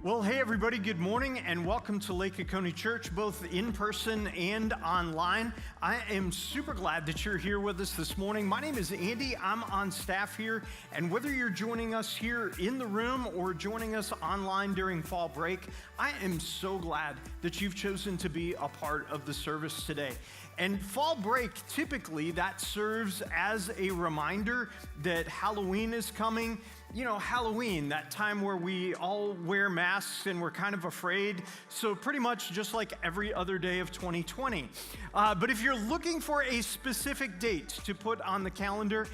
Well, hey everybody, good morning and welcome to Lake Oconee Church, both in person and online. I am super glad that you're here with us this morning. My name is Andy, I'm on staff here, and whether you're joining us here in the room or joining us online during fall break, I am so glad that you've chosen to be a part of the service today. And fall break, typically that serves as a reminder that Halloween is coming. You know, Halloween, that time where we all wear masks and we're kind of afraid. So pretty much just like every other day of 2020. But if you're looking for a specific date to put on the calendar,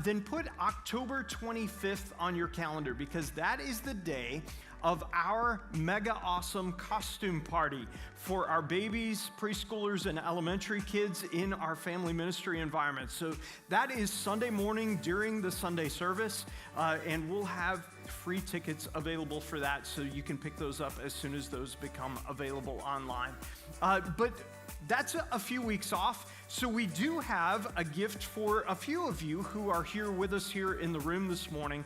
then put October 25th on your calendar, because that is the day of our mega awesome costume party for our babies, preschoolers, and elementary kids in our family ministry environment. So that is Sunday morning during the Sunday service, and we'll have free tickets available for that, so you can pick those up as soon as those become available online. But that's a few weeks off, so we do have a gift for a few of you who are here with us here in the room this morning,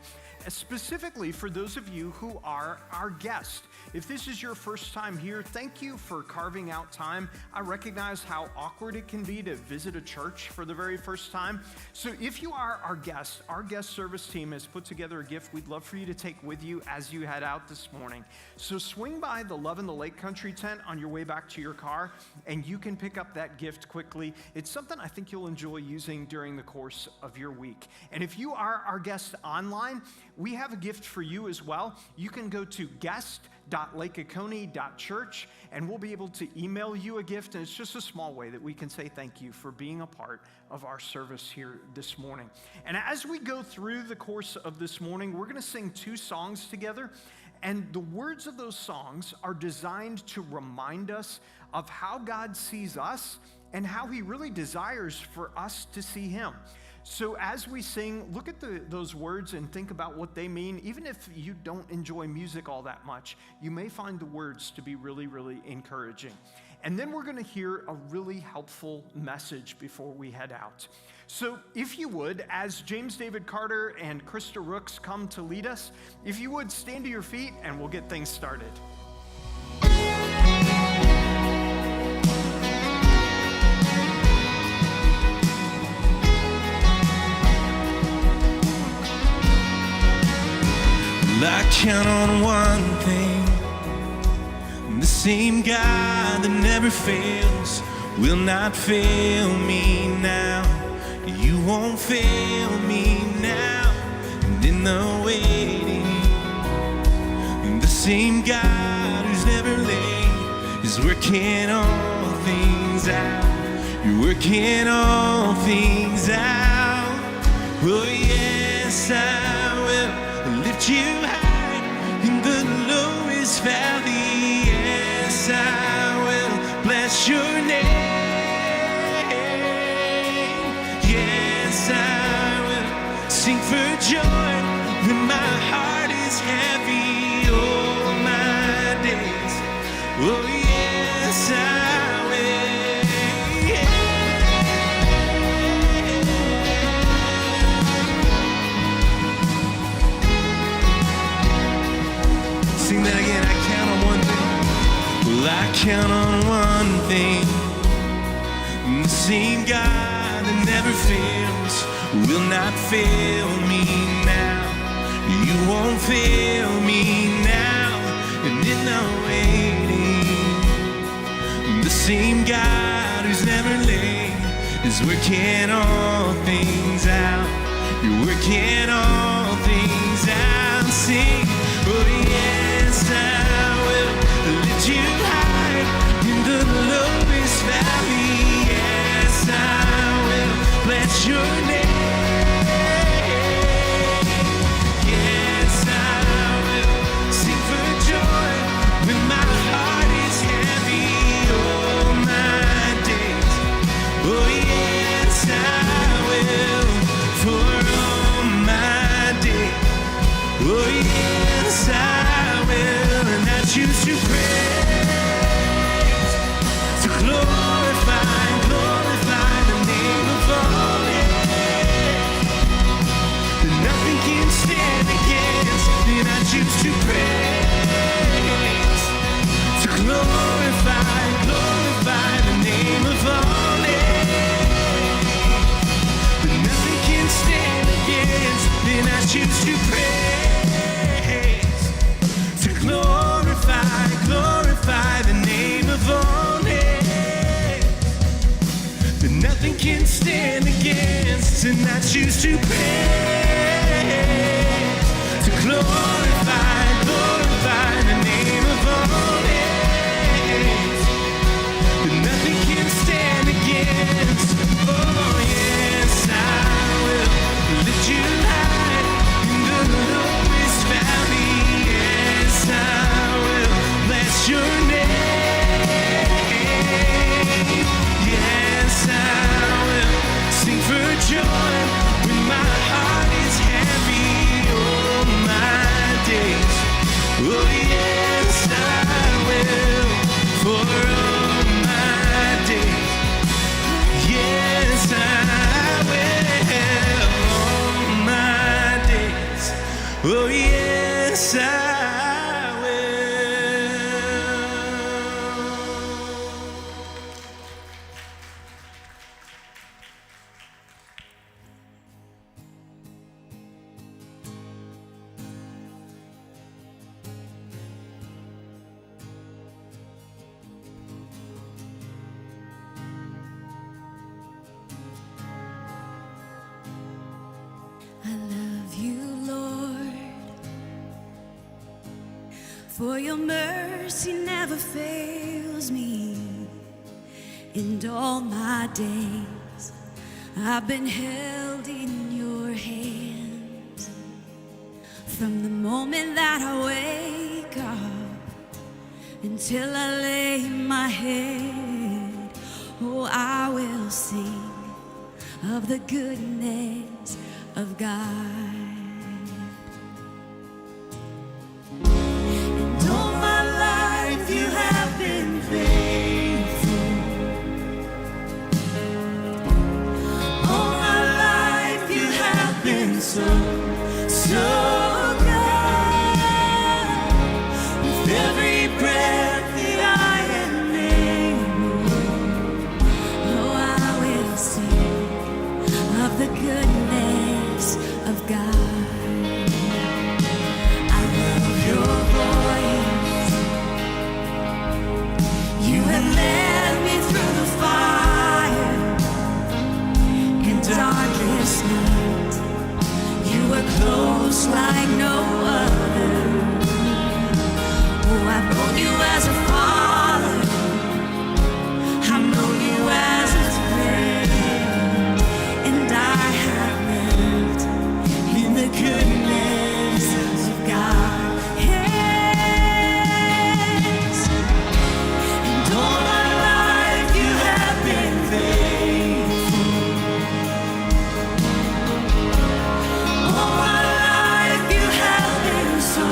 specifically for those of you who are our guests. If this is your first time here, thank you for carving out time. I recognize how awkward it can be to visit a church for the very first time. So if you are our guest service team has put together a gift we'd love for you to take with you as you head out this morning. So swing by the Love in the Lake Country tent on your way back to your car, and you can pick up that gift quickly. It's something I think you'll enjoy using during the course of your week. And if you are our guest online, we have a gift for you as well. You can go to guest.lakeoconee.church and we'll be able to email you a gift, and it's just a small way that we can say thank you for being a part of our service here this morning. And as we go through the course of this morning, we're going to sing two songs together, and the words of those songs are designed to remind us of how God sees us and how he really desires for us to see him. So as we sing, look at those words and think about what they mean. Even if you don't enjoy music all that much, you may find the words to be really, really encouraging. And then we're going to hear a really helpful message before we head out. So if you would, as James David Carter and Krista Rooks come to lead us, if you would stand to your feet and we'll get things started. I count on one thing, the same God that never fails will not fail me now. You won't fail me now. And in the waiting, the same God who's never late is working all things out. You're working all things out. Oh yes, I will lift you high in the lowest valley. Yes, I will bless your name. Yes, I will sing for joy when my heart is heavy all my days. Oh yes, I will. Sing that again. I count on one thing. Well, I count on one thing. The same God that never fails will not fail me now. You won't fail me now. And in the waiting, the same God who's never late is working all things out. You're working all things out. Sing, oh yes, I will lift you high in the lowest valley. Yes, I will bless your name. Yes, I will sing for joy when my heart is heavy all my days. Oh yes, I will. choose to praise, to glorify the name of our name, that nothing can stand against, and I choose to praise, to glorify the name of our name, that nothing can stand against. Oh yes, I will lift you high in the lowest valley. Yes, I will bless your name. Yes, I will sing for joy when my heart is heavy. All my days, oh yes, I will, for all my days. Yes, I will, all my days. Oh yes, I I love you, Lord, for your mercy never fails me. In all my days, I've been held in your hands. From the moment that I wake up until I lay my head, oh, I will sing of the goodness of God. And all my life you have been faithful. All my life you have been so good. With every breath that I am able, oh, I will sing of the goodness of God. I love your voice. You have led me through the fire and darkest night. You were close like no other. Oh, I've known you as a father. I've known you as a friend, and I have lived in the goodness of God. Yes, and all my life you have been faithful. All my life you have been so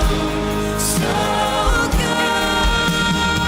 good.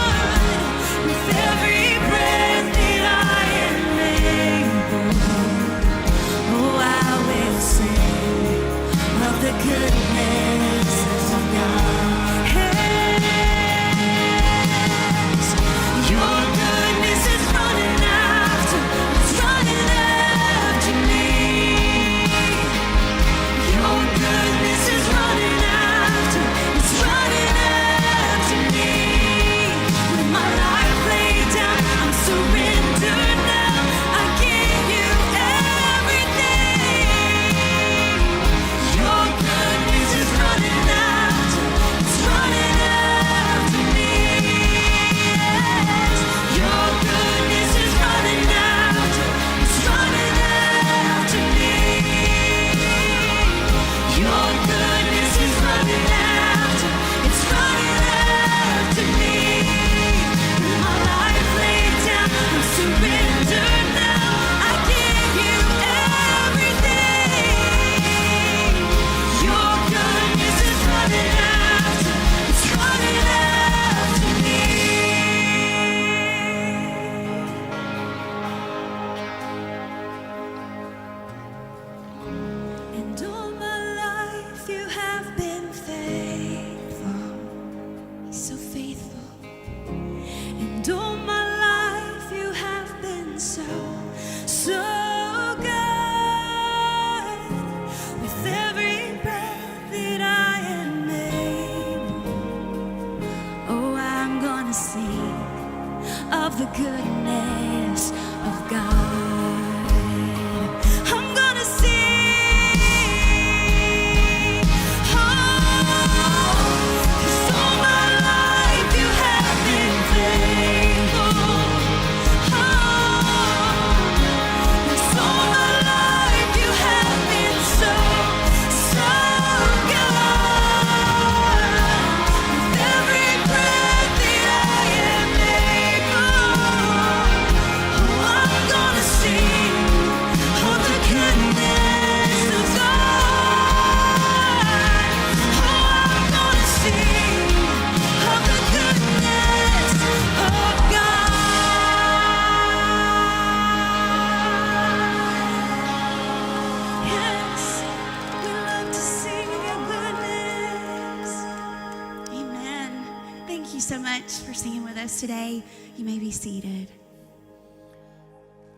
much for singing with us today. You may be seated.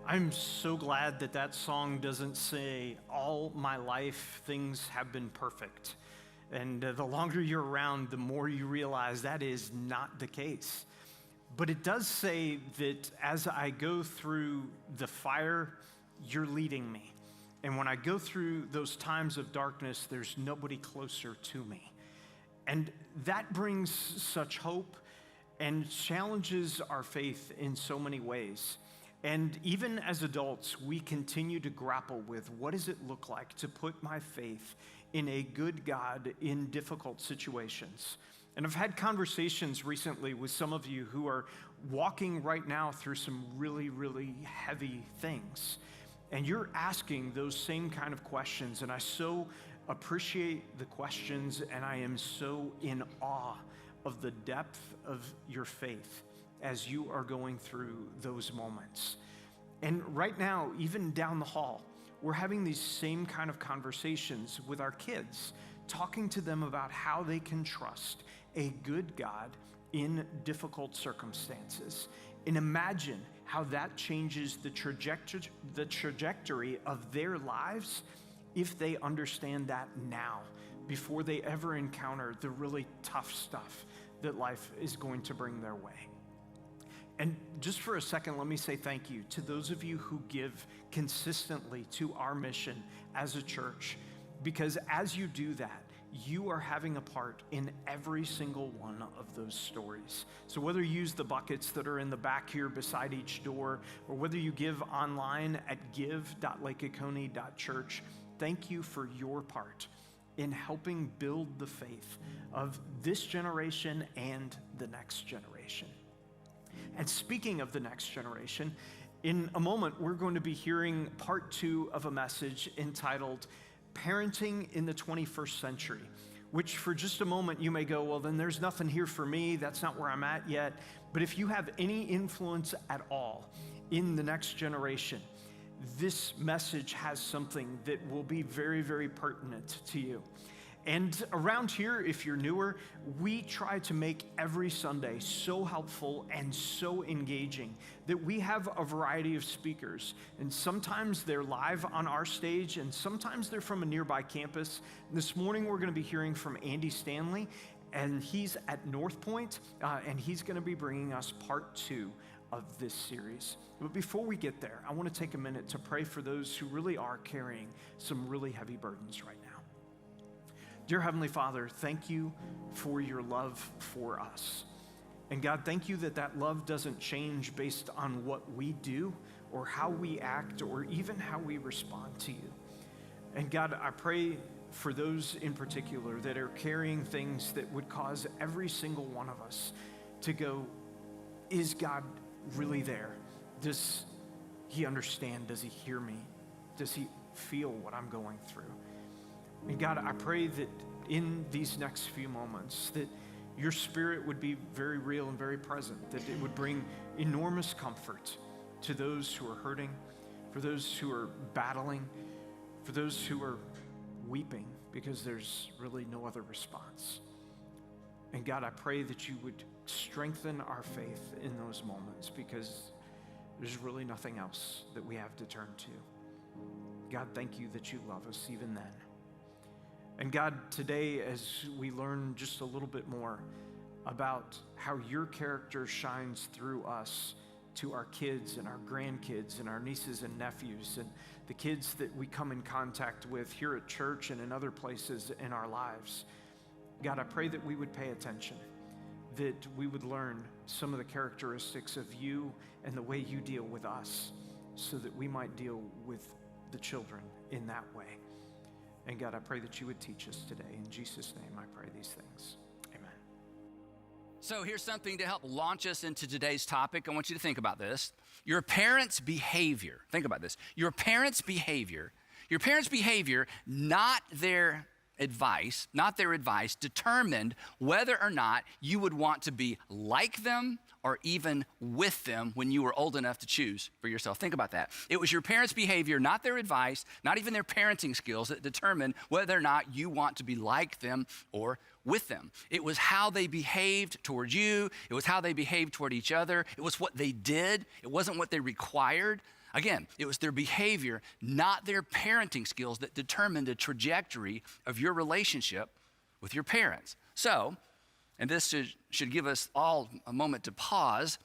I'm so glad that that song doesn't say, all my life things have been perfect. And the longer you're around, the more you realize that is not the case. But it does say that as I go through the fire, you're leading me. And when I go through those times of darkness, there's nobody closer to me. And that brings such hope and challenges our faith in so many ways. And even as adults, we continue to grapple with what does it look like to put my faith in a good God in difficult situations. And I've had conversations recently with some of you who are walking right now through some really, really heavy things. And you're asking those same kind of questions. And I so appreciate the questions, and I am so in awe of the depth of your faith as you are going through those moments. And right now, even down the hall, we're having these same kind of conversations with our kids, talking to them about how they can trust a good God in difficult circumstances. And imagine how that changes the trajectory of their lives if they understand that now, before they ever encounter the really tough stuff that life is going to bring their way. And just for a second, let me say thank you to those of you who give consistently to our mission as a church, because as you do that, you are having a part in every single one of those stories. So whether you use the buckets that are in the back here beside each door, or whether you give online at give.lakeoconee.church, thank you for your part in helping build the faith of this generation and the next generation. And speaking of the next generation, in a moment, we're going to be hearing part 2 of a message entitled Parenting in the 21st Century, which for just a moment you may go, well, then there's nothing here for me. That's not where I'm at yet. But if you have any influence at all in the next generation, this message has something that will be very, very pertinent to you. And around here, if you're newer, we try to make every Sunday so helpful and so engaging that we have a variety of speakers. And sometimes they're live on our stage, and sometimes they're from a nearby campus. This morning, we're going to be hearing from Andy Stanley, and he's at North Point, and he's going to be bringing us part 2 of this series. But before we get there, I want to take a minute to pray for those who really are carrying some really heavy burdens right now. Dear Heavenly Father, thank you for your love for us. And God, thank you that that love doesn't change based on what we do or how we act or even how we respond to you. And God, I pray for those in particular that are carrying things that would cause every single one of us to go, is God really there? Does he understand? Does he hear me? Does he feel what I'm going through? And God, I pray that in these next few moments, that your Spirit would be very real and very present, that it would bring enormous comfort to those who are hurting, for those who are battling, for those who are weeping because there's really no other response. And God, I pray that you would strengthen our faith in those moments, because there's really nothing else that we have to turn to. God, thank you that you love us even then. And God, today, as we learn just a little bit more about how your character shines through us to our kids and our grandkids and our nieces and nephews and the kids that we come in contact with here at church and in other places in our lives, God, I pray that we would pay attention, that we would learn some of the characteristics of you and the way you deal with us, so that we might deal with the children in that way. And God, I pray that you would teach us today. In Jesus' name, I pray these things. Amen. So here's something to help launch us into today's topic. I want you to think about this. Your parents' behavior. Think about this. Your parents' behavior, not their advice, determined whether or not you would want to be like them or even with them when you were old enough to choose for yourself. Think about that. It was your parents' behavior, not their advice, not even their parenting skills, that determined whether or not you want to be like them or with them. It was how they behaved toward you. It was how they behaved toward each other. It was what they did. It wasn't what they required. Again, it was their behavior, not their parenting skills, that determined the trajectory of your relationship with your parents. So, and this should give us all a moment to pause,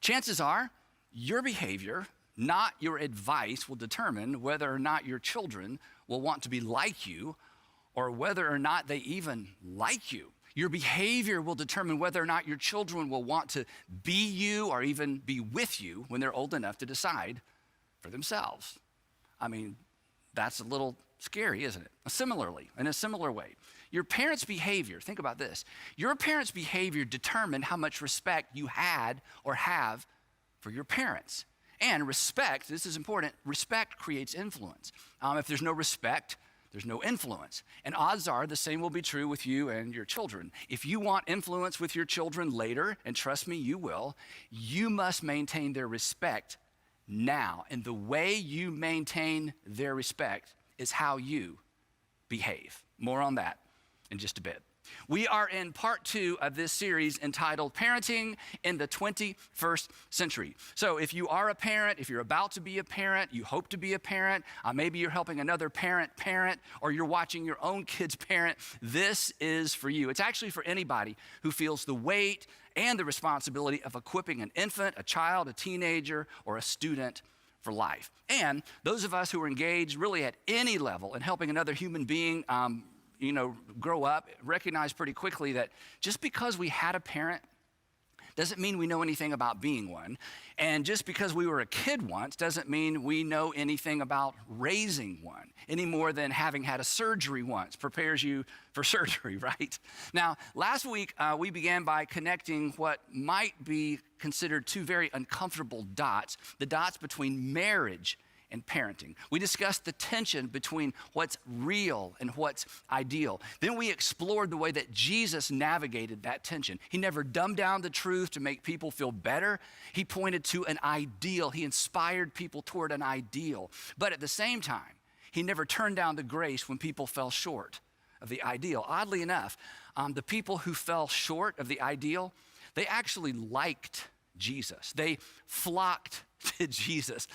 chances are your behavior, not your advice, will determine whether or not your children will want to be like you or whether or not they even like you. Your behavior will determine whether or not your children will want to be you or even be with you when they're old enough to decide for themselves. I mean, that's a little scary, isn't it? Similarly, in a similar way, your parents' behavior, think about this, your parents' behavior determined how much respect you had or have for your parents. And respect, this is important, respect creates influence. If there's no respect, there's no influence. And odds are the same will be true with you and your children. If you want influence with your children later, and trust me, you will, you must maintain their respect now. And the way you maintain their respect is how you behave. More on that in just a bit. We are in part 2 of this series entitled Parenting in the 21st Century. So if you are a parent, if you're about to be a parent, you hope to be a parent, maybe you're helping another parent, or you're watching your own kids parent, this is for you. It's actually for anybody who feels the weight and the responsibility of equipping an infant, a child, a teenager, or a student for life. And those of us who are engaged really at any level in helping another human being grow up, recognize pretty quickly that just because we had a parent doesn't mean we know anything about being one. And just because we were a kid once doesn't mean we know anything about raising one, any more than having had a surgery once prepares you for surgery, right? Now, last week, we began by connecting what might be considered 2 very uncomfortable dots, the dots between marriage and parenting. We discussed the tension between what's real and what's ideal. Then we explored the way that Jesus navigated that tension. He never dumbed down the truth to make people feel better. He pointed to an ideal. He inspired people toward an ideal. But at the same time, he never turned down the grace when people fell short of the ideal. Oddly enough, the people who fell short of the ideal, they actually liked Jesus. They flocked to Jesus.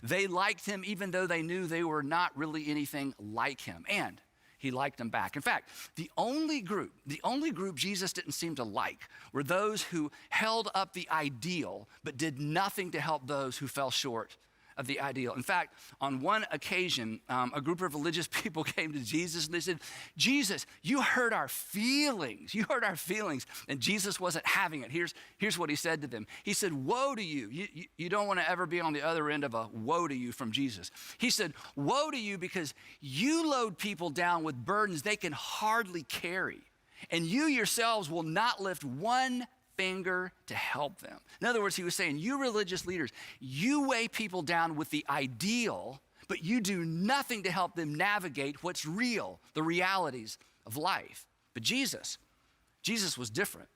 They liked him even though they knew they were not really anything like him. And he liked them back. In fact, the only group Jesus didn't seem to like were those who held up the ideal but did nothing to help those who fell short of the ideal. In fact, on one occasion, a group of religious people came to Jesus and they said, Jesus, you hurt our feelings. You hurt our feelings. And Jesus wasn't having it. Here's what he said to them. He said, woe to you. You don't want to ever be on the other end of a woe to you from Jesus. He said, woe to you because you load people down with burdens they can hardly carry. And you yourselves will not lift one finger to help them. In other words, he was saying, you religious leaders, you weigh people down with the ideal, but you do nothing to help them navigate what's real, the realities of life. But Jesus was different.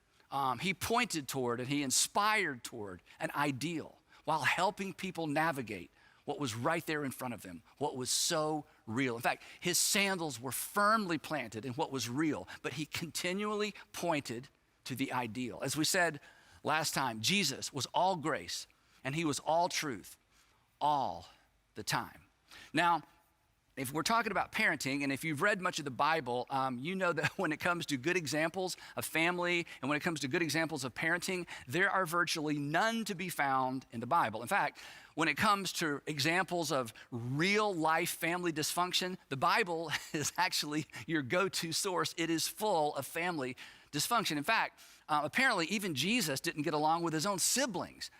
He pointed toward and he inspired toward an ideal while helping people navigate what was right there in front of them, what was so real. In fact, his sandals were firmly planted in what was real, but he continually pointed to the ideal. As we said last time, Jesus was all grace and he was all truth all the time. Now, if we're talking about parenting, and if you've read much of the Bible, you know that when it comes to good examples of family and when it comes to good examples of parenting, there are virtually none to be found in the Bible. In fact, when it comes to examples of real life family dysfunction, the Bible is actually your go-to source. It is full of family dysfunction. In fact, apparently even Jesus didn't get along with his own siblings.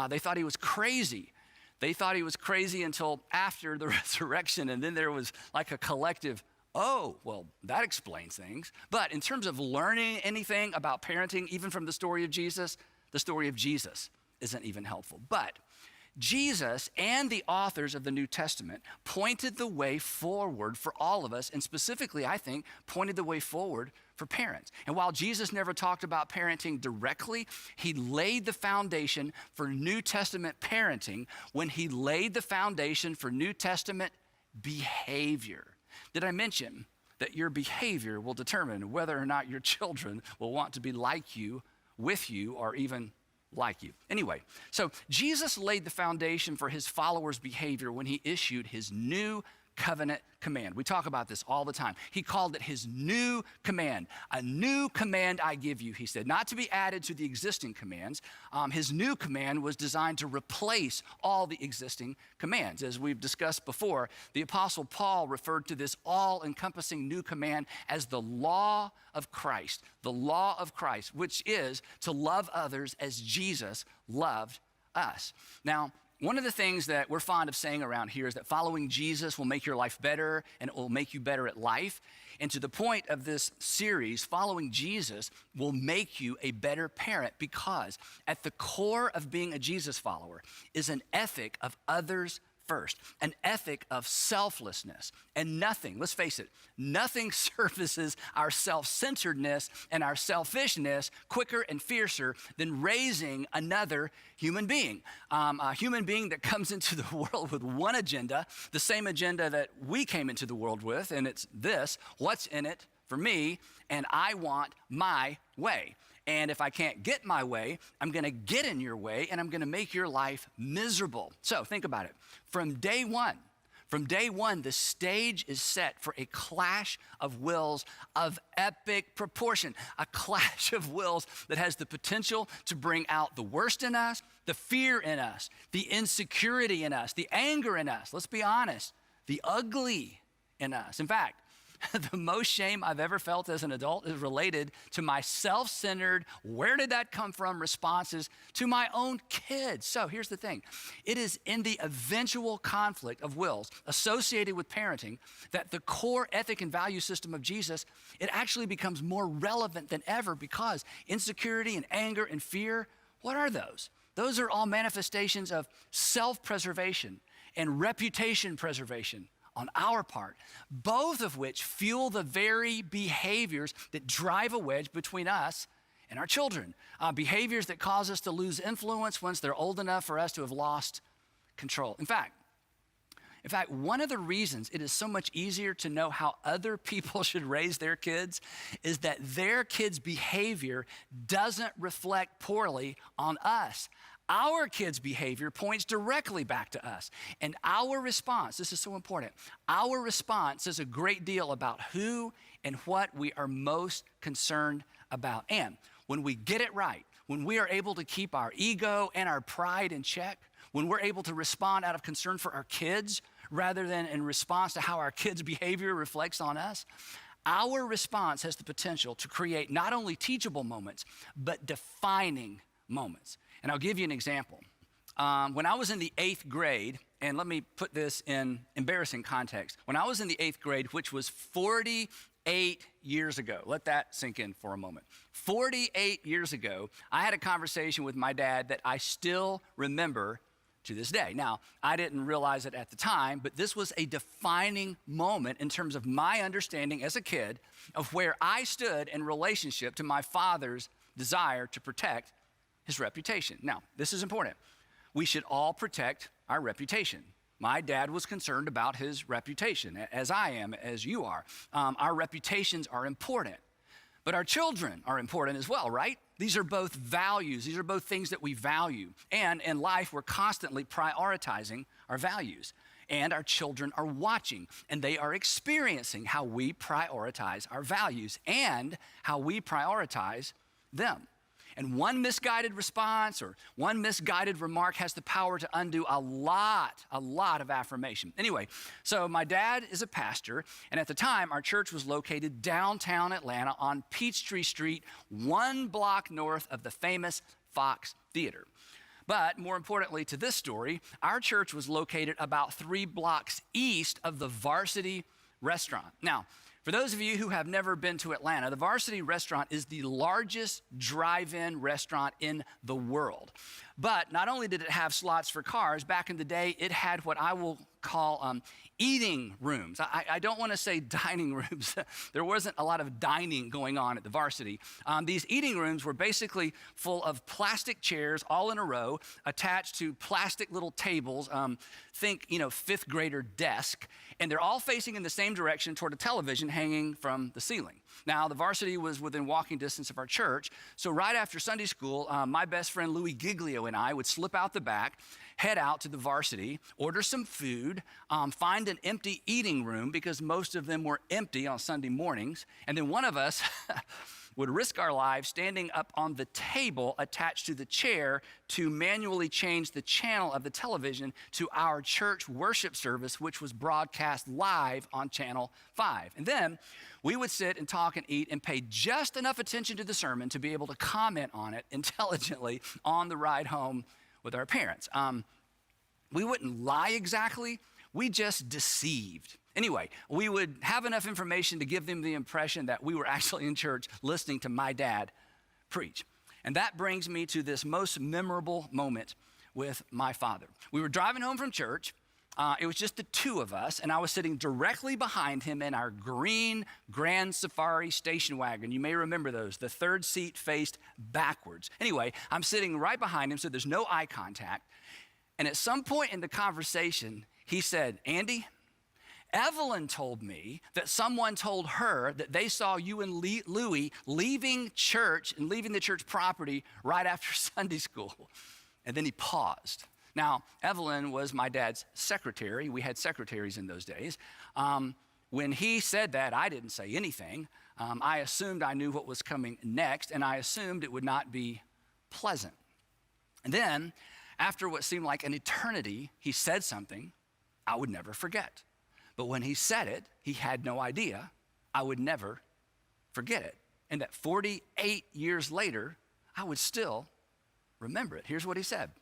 They thought he was crazy. They thought he was crazy until after the resurrection, and then there was like a collective, oh, well, that explains things. But in terms of learning anything about parenting, even from the story of Jesus isn't even helpful. But Jesus and the authors of the New Testament pointed the way forward for all of us, and specifically, I think, pointed the way forward for parents. And while Jesus never talked about parenting directly, he laid the foundation for New Testament parenting when he laid the foundation for New Testament behavior. Did I mention that your behavior will determine whether or not your children will want to be like you, with you, or even like you? Anyway, so Jesus laid the foundation for his followers' behavior when he issued his new covenant command. We talk about this all the time. He called it his new command. A new command I give you, he said, not to be added to the existing commands. His new command was designed to replace all the existing commands. As we've discussed before, the Apostle Paul referred to this all-encompassing new command as the law of Christ, which is to love others as Jesus loved us. Now, one of the things that we're fond of saying around here is that following Jesus will make your life better and it will make you better at life. And to the point of this series, following Jesus will make you a better parent, because at the core of being a Jesus follower is an ethic of others first, an ethic of selflessness. And nothing, let's face it, nothing surfaces our self-centeredness and our selfishness quicker and fiercer than raising another human being. A human being that comes into the world with one agenda, the same agenda that we came into the world with, and it's this: what's in it for me, and I want my way. And if I can't get my way, I'm gonna get in your way and I'm gonna make your life miserable. So think about it. From day one, the stage is set for a clash of wills of epic proportion, a clash of wills that has the potential to bring out the worst in us, the fear in us, the insecurity in us, the anger in us, let's be honest, the ugly in us. In fact, the most shame I've ever felt as an adult is related to my self-centered, where did that come from responses to my own kids. So here's the thing. It is in the eventual conflict of wills associated with parenting that the core ethic and value system of Jesus, it actually becomes more relevant than ever, because insecurity and anger and fear, what are those? Those are all manifestations of self-preservation and reputation preservation on our part, both of which fuel the very behaviors that drive a wedge between us and our children. Behaviors that cause us to lose influence once they're old enough for us to have lost control. In fact, one of the reasons it is so much easier to know how other people should raise their kids is that their kids' behavior doesn't reflect poorly on us. Our kids' behavior points directly back to us. And our response, this is so important, our response says a great deal about who and what we are most concerned about. And when we get it right, when we are able to keep our ego and our pride in check, when we're able to respond out of concern for our kids rather than in response to how our kids' behavior reflects on us, our response has the potential to create not only teachable moments, but defining moments. And I'll give you an example. When I was in the 8th grade, and let me put this in embarrassing context. When I was in the 8th grade, which was 48 years ago, let that sink in for a moment. 48 years ago, I had a conversation with my dad that I still remember to this day. Now, I didn't realize it at the time, but this was a defining moment in terms of my understanding as a kid of where I stood in relationship to my father's desire to protect his reputation. Now, this is important. We should all protect our reputation. My dad was concerned about his reputation, as I am, as you are. Our reputations are important, but our children are important as well, right? These are both values. These are both things that we value. And in life, we're constantly prioritizing our values. And our children are watching, and they are experiencing how we prioritize our values and how we prioritize them. And one misguided response or one misguided remark has the power to undo a lot of affirmation. Anyway, so my dad is a pastor, and at the time, our church was located downtown Atlanta on Peachtree Street, 1 block north of the famous Fox Theater. But more importantly to this story, our church was located about 3 blocks east of the Varsity Restaurant. Now, for those of you who have never been to Atlanta, the Varsity Restaurant is the largest drive-in restaurant in the world. But not only did it have slots for cars, back in the day, it had what I will call eating rooms. I don't want to say dining rooms. There wasn't a lot of dining going on at the Varsity. These eating rooms were basically full of plastic chairs all in a row, attached to plastic little tables, think, fifth grader desk, and they're all facing in the same direction toward a television hanging from the ceiling. Now, the Varsity was within walking distance of our church, so right after Sunday school, my best friend Louis Giglio and I would slip out the back, head out to the Varsity, order some food, find an empty eating room because most of them were empty on Sunday mornings, and then one of us would risk our lives standing up on the table attached to the chair to manually change the channel of the television to our church worship service, which was broadcast live on Channel 5. And then we would sit and talk and eat and pay just enough attention to the sermon to be able to comment on it intelligently on the ride home with our parents. We wouldn't lie exactly, we just deceived. Anyway, we would have enough information to give them the impression that we were actually in church listening to my dad preach. And that brings me to this most memorable moment with my father. We were driving home from church. It was just the two of us, and I was sitting directly behind him in our green Grand Safari station wagon. You may remember those. The third seat faced backwards. Anyway, I'm sitting right behind him, so there's no eye contact. And at some point in the conversation, he said, "Andy, Evelyn told me that someone told her that they saw you and Louie leaving church and leaving the church property right after Sunday school." And then he paused. Now, Evelyn was my dad's secretary. We had secretaries in those days. When he said that, I didn't say anything. I assumed I knew what was coming next, and I assumed it would not be pleasant. And then, after what seemed like an eternity, he said something I would never forget. But when he said it, he had no idea I would never forget it. And that 48 years later, I would still remember it. Here's what he said.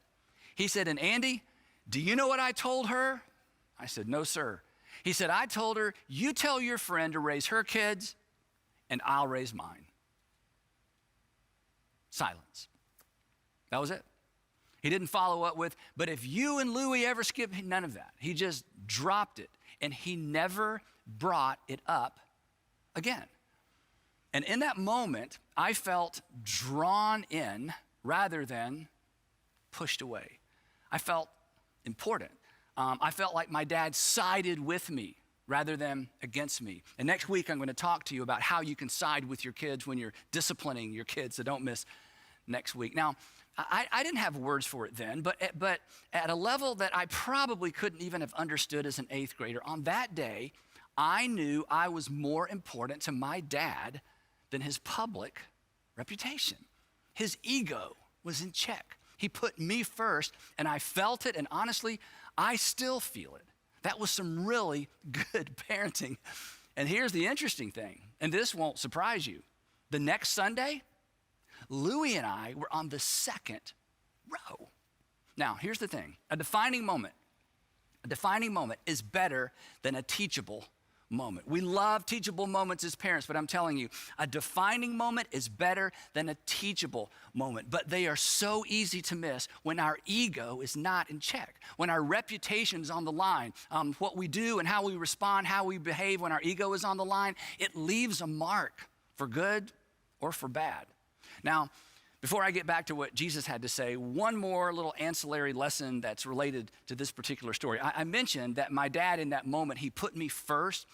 He said, "And Andy, do you know what I told her?" I said, "No, sir." He said, "I told her, you tell your friend to raise her kids, and I'll raise mine." Silence. That was it. He didn't follow up with, "But if you and Louie ever skip," none of that. He just dropped it. And he never brought it up again. And in that moment, I felt drawn in rather than pushed away. I felt important. I felt like my dad sided with me rather than against me. And next week, I'm going to talk to you about how you can side with your kids when you're disciplining your kids, so don't miss next week. Now, I didn't have words for it then, but at a level that I probably couldn't even have understood as an 8th grader, on that day, I knew I was more important to my dad than his public reputation. His ego was in check. He put me first, and I felt it, and honestly, I still feel it. That was some really good parenting. And here's the interesting thing, and this won't surprise you. The next Sunday, Louie and I were on the second row. Now, here's the thing. A defining moment is better than a teachable moment. We love teachable moments as parents, but I'm telling you, a defining moment is better than a teachable moment. But they are so easy to miss when our ego is not in check, when our reputation is on the line. What we do and how we respond, how we behave when our ego is on the line, it leaves a mark for good or for bad. Now, before I get back to what Jesus had to say, one more little ancillary lesson that's related to this particular story. I mentioned that my dad in that moment, he put me first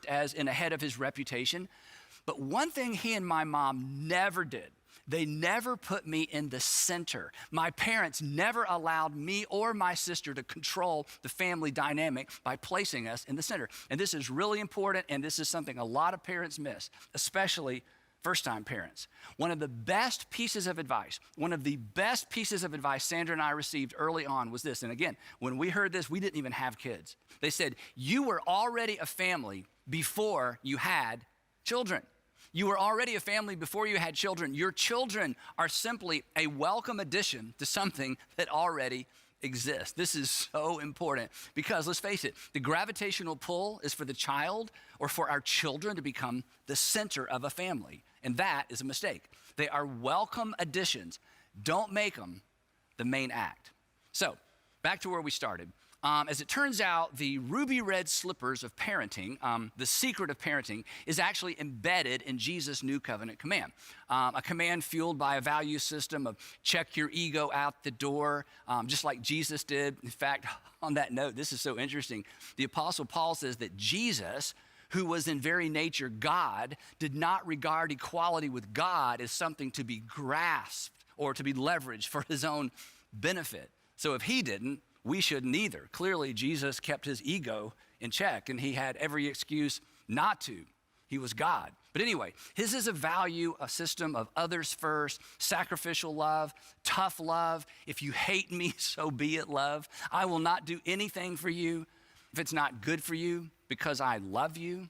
as in ahead of his reputation. But one thing he and my mom never did, they never put me in the center. My parents never allowed me or my sister to control the family dynamic by placing us in the center. And this is really important, and this is something a lot of parents miss, especially first-time parents. One of the best pieces of advice Sandra and I received early on was this. And again, when we heard this, we didn't even have kids. They said, you were already a family before you had children. You were already a family before you had children. Your children are simply a welcome addition to something that already exists. This is so important because let's face it, the gravitational pull is for the child or for our children to become the center of a family. And that is a mistake. They are welcome additions. Don't make them the main act. So, back to where we started. As it turns out, the ruby red slippers of parenting, the secret of parenting, is actually embedded in Jesus' new covenant command. A command fueled by a value system of check your ego out the door, just like Jesus did. In fact, on that note, this is so interesting. The Apostle Paul says that Jesus, who was in very nature God, did not regard equality with God as something to be grasped or to be leveraged for his own benefit. So if he didn't, we shouldn't either. Clearly, Jesus kept his ego in check, and he had every excuse not to. He was God. But anyway, his is a system of others first, sacrificial love, tough love. If you hate me, so be it, love. I will not do anything for you if it's not good for you because I love you.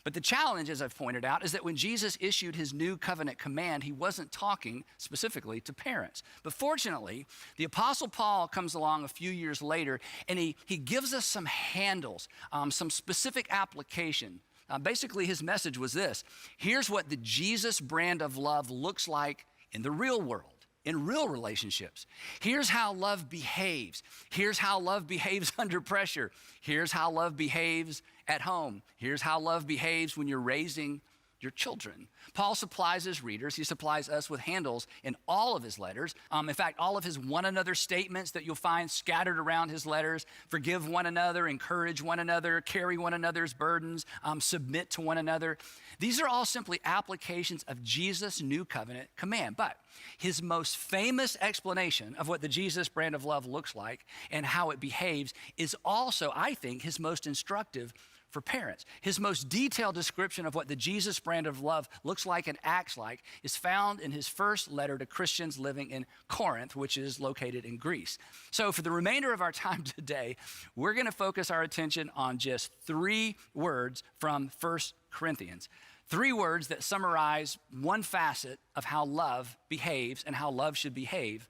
But the challenge, as I've pointed out, is that when Jesus issued his new covenant command, he wasn't talking specifically to parents. But fortunately, the Apostle Paul comes along a few years later, and he gives us some handles, some specific application. Basically, his message was this: here's what the Jesus brand of love looks like in the real world, in real relationships. Here's how love behaves. Here's how love behaves under pressure. Here's how love behaves at home. Here's how love behaves when you're raising your children. Paul supplies his readers, he supplies us with handles in all of his letters. In fact, all of his one another statements that you'll find scattered around his letters: forgive one another, encourage one another, carry one another's burdens, submit to one another. These are all simply applications of Jesus' new covenant command. But his most famous explanation of what the Jesus brand of love looks like and how it behaves is also, I think, his most instructive for parents. His most detailed description of what the Jesus brand of love looks like and acts like is found in his first letter to Christians living in Corinth, which is located in Greece. So for the remainder of our time today, we're going to focus our attention on just 3 words from 1 Corinthians. 3 words that summarize one facet of how love behaves and how love should behave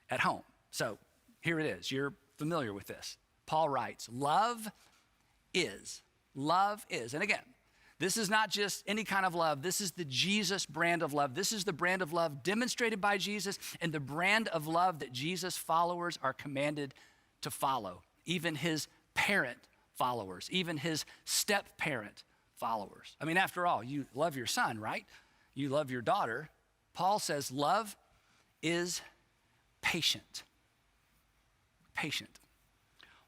at home. So here it is. You're familiar with this. Paul writes, love is. And again, this is not just any kind of love. This is the Jesus brand of love. This is the brand of love demonstrated by Jesus and the brand of love that Jesus' followers are commanded to follow. Even his parent followers, even his step-parent followers. I mean, after all, you love your son, right? You love your daughter. Paul says love is patient. Patient.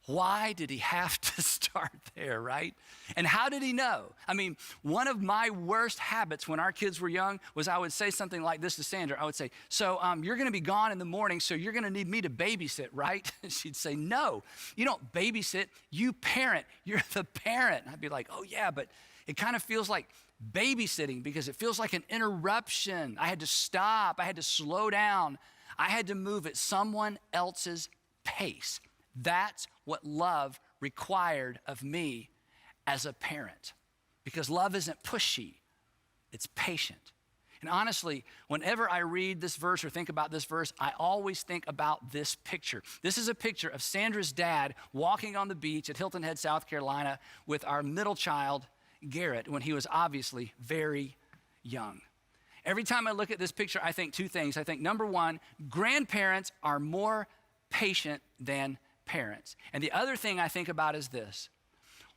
Why did he have to start there, right? And how did he know? I mean, one of my worst habits when our kids were young was I would say something like this to Sandra. I would say, so you're going to be gone in the morning, so you're going to need me to babysit, right? She'd say, no, you don't babysit, you parent. You're the parent. I'd be like, oh yeah, but it kind of feels like babysitting because it feels like an interruption. I had to stop. I had to slow down. I had to move at someone else's pace. That's what love required of me as a parent, because love isn't pushy, it's patient. And honestly, whenever I read this verse or think about this verse, I always think about this picture. This is a picture of Sandra's dad walking on the beach at Hilton Head, South Carolina with our middle child, Garrett, when he was obviously very young. Every time I look at this picture, I think 2 things. I think, number 1, grandparents are more patient than parents. And the other thing I think about is this: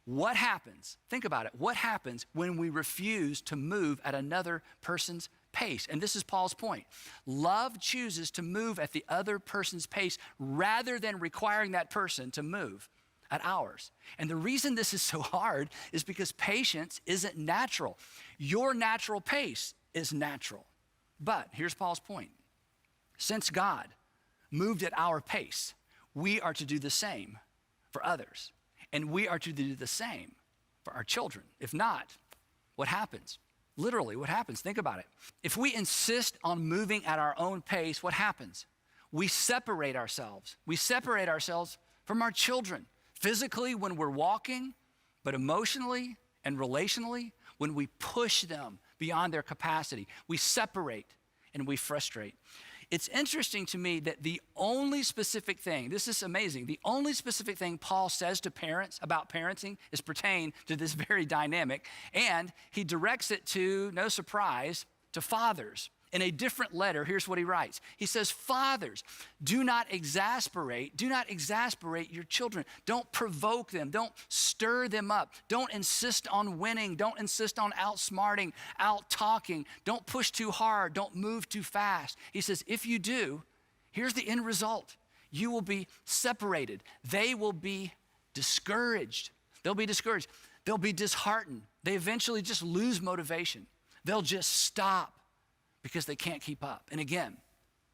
what happens, think about it, what happens when we refuse to move at another person's pace? And this is Paul's point. Love chooses to move at the other person's pace rather than requiring that person to move at ours. And the reason this is so hard is because patience isn't natural. Your natural pace is natural. But here's Paul's point. Since God moved at our pace, we are to do the same for others. And we are to do the same for our children. If not, what happens? Literally, what happens? Think about it. If we insist on moving at our own pace, what happens? We separate ourselves. We separate ourselves from our children. Physically, when we're walking, but emotionally and relationally, when we push them beyond their capacity, we separate and we frustrate. It's interesting to me that the only specific thing, this is amazing, the only specific thing Paul says to parents about parenting is pertain to this very dynamic, and he directs it to, no surprise, to fathers. In a different letter, here's what he writes. He says, fathers, do not exasperate your children. Don't provoke them. Don't stir them up. Don't insist on winning. Don't insist on outsmarting, out-talking. Don't push too hard. Don't move too fast. He says, if you do, here's the end result. You will be separated. They will be discouraged. They'll be discouraged. They'll be disheartened. They eventually just lose motivation. They'll just stop because they can't keep up. And again,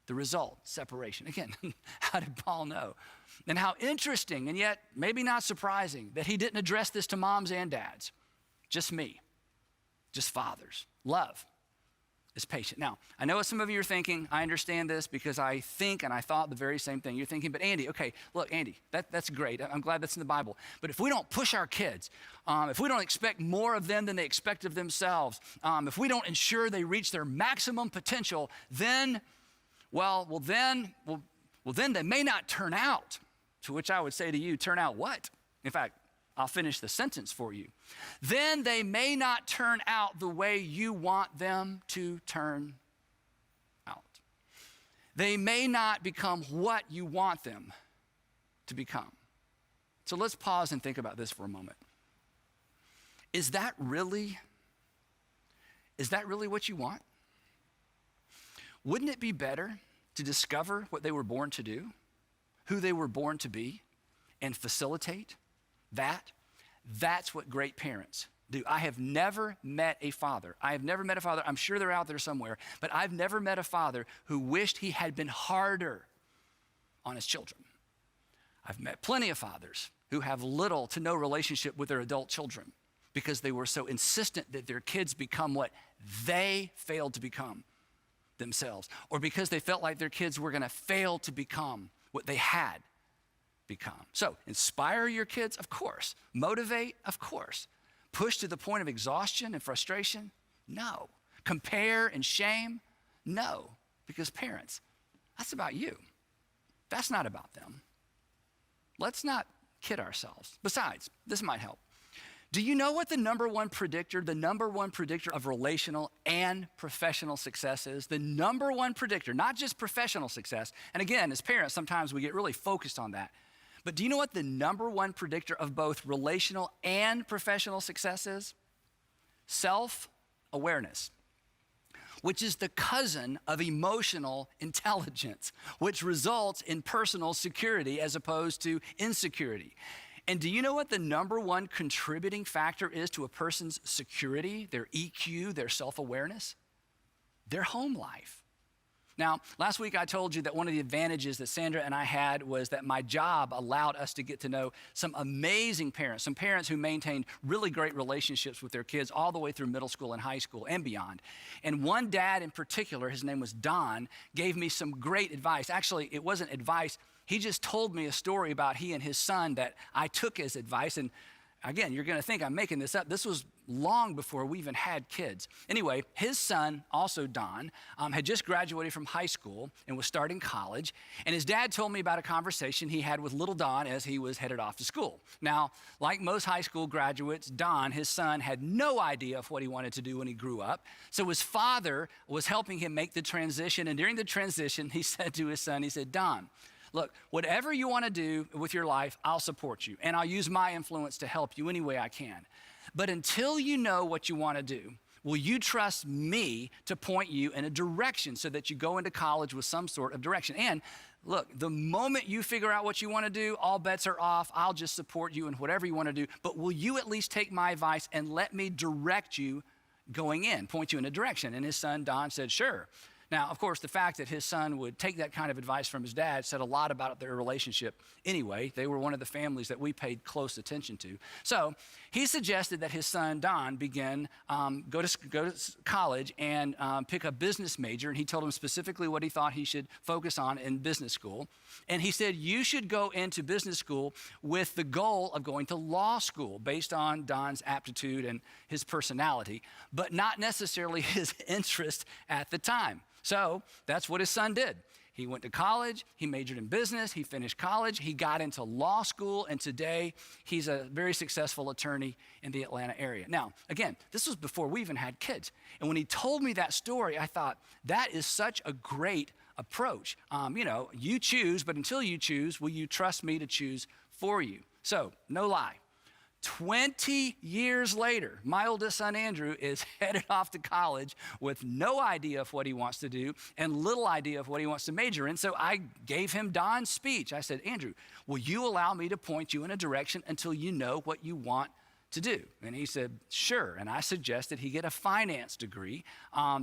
the result, separation. Again, how did Paul know? And how interesting, and yet maybe not surprising, that he didn't address this to moms and dads. Just me, just fathers. Love is patient. Now, I know what some of you are thinking. I understand this because I think and I thought the very same thing. You're thinking, but Andy, okay, look, Andy, that's great. I'm glad that's in the Bible. But if we don't push our kids, if we don't expect more of them than they expect of themselves, if we don't ensure they reach their maximum potential, then they may not turn out. To which I would say to you, turn out what? In fact, I'll finish the sentence for you. Then they may not turn out the way you want them to turn out. They may not become what you want them to become. So let's pause and think about this for a moment. Is that really what you want? Wouldn't it be better to discover what they were born to do, who they were born to be, and facilitate that? That's what great parents do. I have never met a father. I'm sure they're out there somewhere, but I've never met a father who wished he had been harder on his children. I've met plenty of fathers who have little to no relationship with their adult children because they were so insistent that their kids become what they failed to become themselves, or because they felt like their kids were going to fail to become what they had become. So inspire your kids, of course. Motivate, of course. Push to the point of exhaustion and frustration? No. Compare and shame? No. Because parents, that's about you. That's not about them. Let's not kid ourselves. Besides, this might help. Do you know what the number one predictor of relational and professional success is? The number one predictor, not just professional success. And again, as parents, sometimes we get really focused on that. But do you know what the number one predictor of both relational and professional success is? Self-awareness, which is the cousin of emotional intelligence, which results in personal security as opposed to insecurity. And do you know what the number one contributing factor is to a person's security, their EQ, their self-awareness? Their home life. Now, last week I told you that one of the advantages that Sandra and I had was that my job allowed us to get to know some amazing parents, some parents who maintained really great relationships with their kids all the way through middle school and high school and beyond. And one dad in particular, his name was Don, gave me some great advice. Actually, it wasn't advice. He just told me a story about he and his son that I took as advice. And again, you're going to think I'm making this up. This was long before we even had kids. Anyway, his son, also Don, had just graduated from high school and was starting college. And his dad told me about a conversation he had with little Don as he was headed off to school. Now, like most high school graduates, Don, his son, had no idea of what he wanted to do when he grew up. So his father was helping him make the transition. And during the transition, he said to his son, he said, Don, look, whatever you want to do with your life, I'll support you. And I'll use my influence to help you any way I can. But until you know what you want to do, will you trust me to point you in a direction so that you go into college with some sort of direction? And look, the moment you figure out what you want to do, all bets are off. I'll just support you in whatever you want to do. But will you at least take my advice and let me direct you going in, point you in a direction? And his son, Don, said, sure. Now, of course, the fact that his son would take that kind of advice from his dad said a lot about their relationship anyway. They were one of the families that we paid close attention to. So he suggested that his son, Don, begin, go to college and pick a business major. And he told him specifically what he thought he should focus on in business school. And he said, you should go into business school with the goal of going to law school based on Don's aptitude and his personality, but not necessarily his interest at the time. So that's what his son did. He went to college, he majored in business, he finished college, he got into law school, and today he's a very successful attorney in the Atlanta area. Now, again, this was before we even had kids. And when he told me that story, I thought, that is such a great approach. You choose, but until you choose, will you trust me to choose for you? So, no lie. 20 years later, my oldest son, Andrew, is headed off to college with no idea of what he wants to do and little idea of what he wants to major in. So I gave him Don's speech. I said, Andrew, will you allow me to point you in a direction until you know what you want to do? And he said, sure. And I suggested he get a finance degree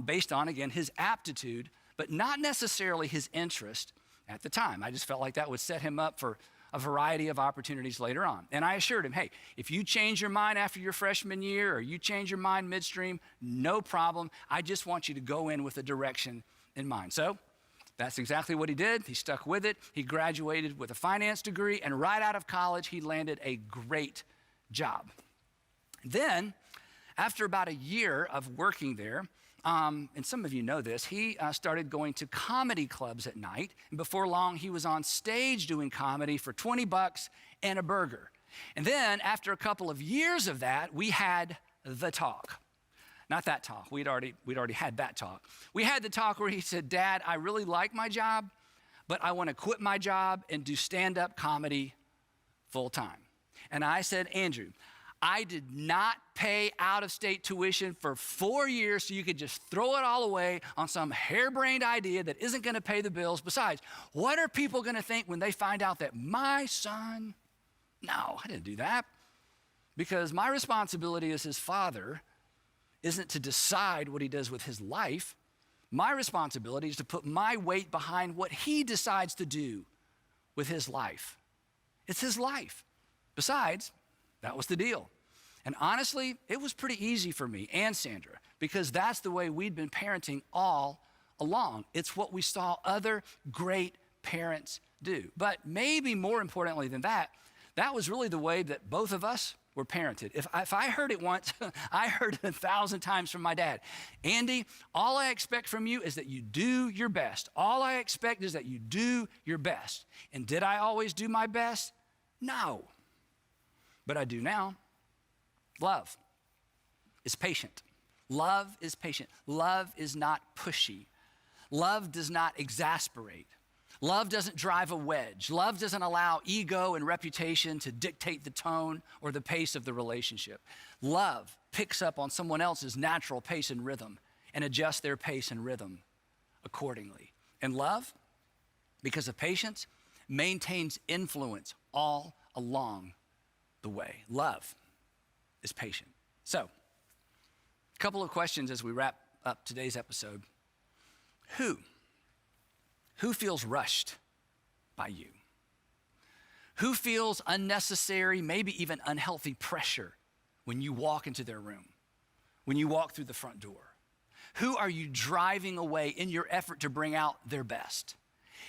based on, again, his aptitude, but not necessarily his interest at the time. I just felt like that would set him up for a variety of opportunities later on. And I assured him, hey, if you change your mind after your freshman year or you change your mind midstream, no problem. I just want you to go in with a direction in mind. So that's exactly what he did. He stuck with it. He graduated with a finance degree, and right out of college, he landed a great job. Then, after about a year of working there, and some of you know this, he started going to comedy clubs at night. And before long, he was on stage doing comedy for $20 and a burger. And then after a couple of years of that, we had the talk. Not that talk. We'd already had that talk. We had the talk where he said, Dad, I really like my job, but I want to quit my job and do stand-up comedy full time. And I said, Andrew, I did not pay out-of-state tuition for 4 years so you could just throw it all away on some harebrained idea that isn't going to pay the bills. Besides, what are people going to think when they find out that my son? No, I didn't do that. Because my responsibility as his father isn't to decide what he does with his life. My responsibility is to put my weight behind what he decides to do with his life. It's his life. Besides, that was the deal. And honestly, it was pretty easy for me and Sandra because that's the way we'd been parenting all along. It's what we saw other great parents do. But maybe more importantly than that, that was really the way that both of us were parented. If I heard it once, I heard it 1,000 times from my dad. Andy, all I expect from you is that you do your best. All I expect is that you do your best. And did I always do my best? No. But I do now. Love is patient. Love is patient. Love is not pushy. Love does not exasperate. Love doesn't drive a wedge. Love doesn't allow ego and reputation to dictate the tone or the pace of the relationship. Love picks up on someone else's natural pace and rhythm and adjusts their pace and rhythm accordingly. And love, because of patience, maintains influence all along the way. Love is patient. So, a couple of questions as we wrap up today's episode. Who feels rushed by you? Who feels unnecessary, maybe even unhealthy pressure when you walk into their room, when you walk through the front door? Who are you driving away in your effort to bring out their best?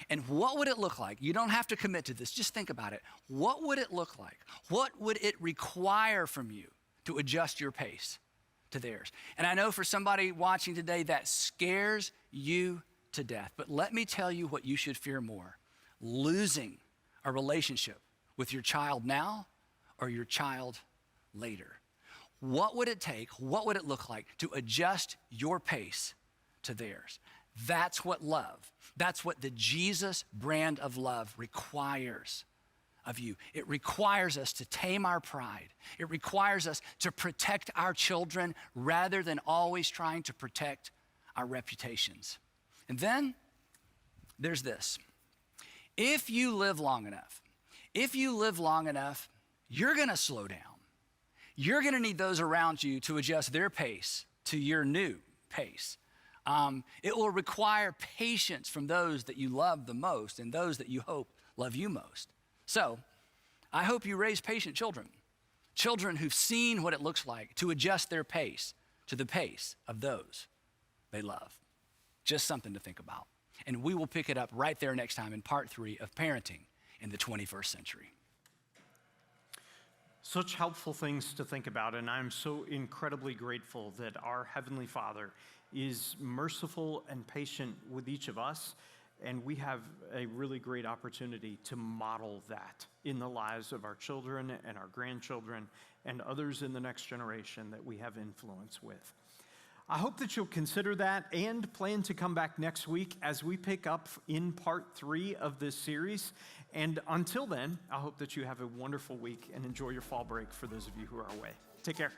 And what would it look like? You don't have to commit to this, just think about it. What would it look like? What would it require from you to adjust your pace to theirs? And I know for somebody watching today that scares you to death, but let me tell you what you should fear more: losing a relationship with your child now or your child later. What would it take? What would it look like to adjust your pace to theirs? That's what love, that's what the Jesus brand of love requires of you. It requires us to tame our pride. It requires us to protect our children rather than always trying to protect our reputations. And then there's this. If you live long enough, you're gonna slow down. You're gonna need those around you to adjust their pace to your new pace. It will require patience from those that you love the most and those that you hope love you most. So, I hope you raise patient children who've seen what it looks like to adjust their pace to the pace of those they love. Just something to think about. And we will pick it up right there next time in part 3 of Parenting in the 21st Century. Such helpful things to think about, and I'm so incredibly grateful that our Heavenly Father is merciful and patient with each of us, And we have a really great opportunity to model that in the lives of our children and our grandchildren and others in the next generation that we have influence with. I hope that you'll consider that and plan to come back next week as we pick up in part 3 of this series. And until then, I hope that you have a wonderful week and enjoy your fall break for those of you who are away. Take care.